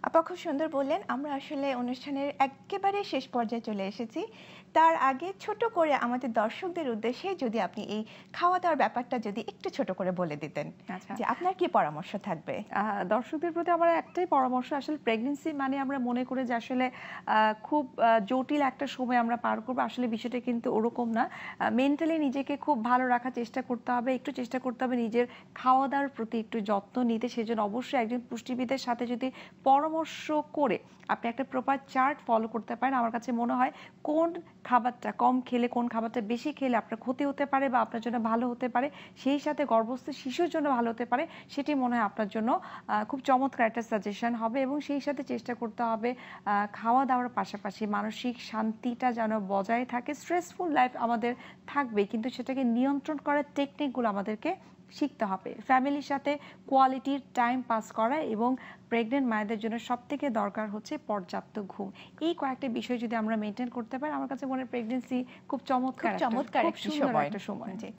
আপা খুব সুন্দর বললেন। আমরা আসলে অনুষ্ঠানের একেবারে শেষ পর্যায়ে চলে এসেছি। তার আগে ছোট করে আমাদের দর্শকদের উদ্দেশ্যে যদি আপনি এই খাওয়া-দাওয়ার ব্যাপারটা যদি একটু ছোট করে বলে দিতেন, আচ্ছা। যে আপনার কি পরামর্শ থাকবে? দর্শকদের প্রতি আমার একটাই পরামর্শ, আসলে প্রেগন্যান্সি মানে আমরা মনে করি যে আসলে খুব জটিল একটা সময় আমরা পার করবো। আসলে বিষয়টা কিন্তু ওরকম না। মেন্টালি নিজেকে খুব ভালো রাখার চেষ্টা করতে হবে, একটু চেষ্টা করতে হবে নিজের খাওয়া দাওয়ার প্রতি একটু যত্ন নিতে। সেজন্য অবশ্যই একজন পুষ্টিবিদের সাথে যদি পরামর্শ করে আপনি একটা প্রপার চার্ট ফলো করতে পারেন, আমার কাছে মনে হয় কোন খাবারটা কম খেলে কোন খাবারটা বেশি খেলে আপনার ক্ষতি হতে পারে বা আপনার জন্য ভালো হতে পারে, সেই সাথে গর্ভস্থ শিশুর জন্য ভালো হতে পারে, সেটি মনে হয় আপনার জন্য খুব চমৎকার একটা সাজেশন হবে। এবং সেই সাথে চেষ্টা করতে হবে খাওয়া দাওয়ার পাশাপাশি মানসিক শান্তিটা যেন বজায় থাকে। স্ট্রেসফুল লাইফ আমাদের থাকবে, কিন্তু সেটাকে নিয়ন্ত্রণ করার টেকনিকগুলো আমাদেরকে শিখতে হবে। ফ্যামিলির সাথে কোয়ালিটির টাইম পাস করা এবং প্রেগনেন্ট মায়েদের জন্য সবথেকে দরকার হচ্ছে পর্যাপ্ত ঘুম। এই কয়েকটা বিষয় যদি আমরা মেনটেন করতে পারি, আমার কাছে মনে হয় প্রেগনেন্সি খুব চমৎকার খুব চমৎকার খুব একটি সুন্দর সময়। একটা সময়। জি।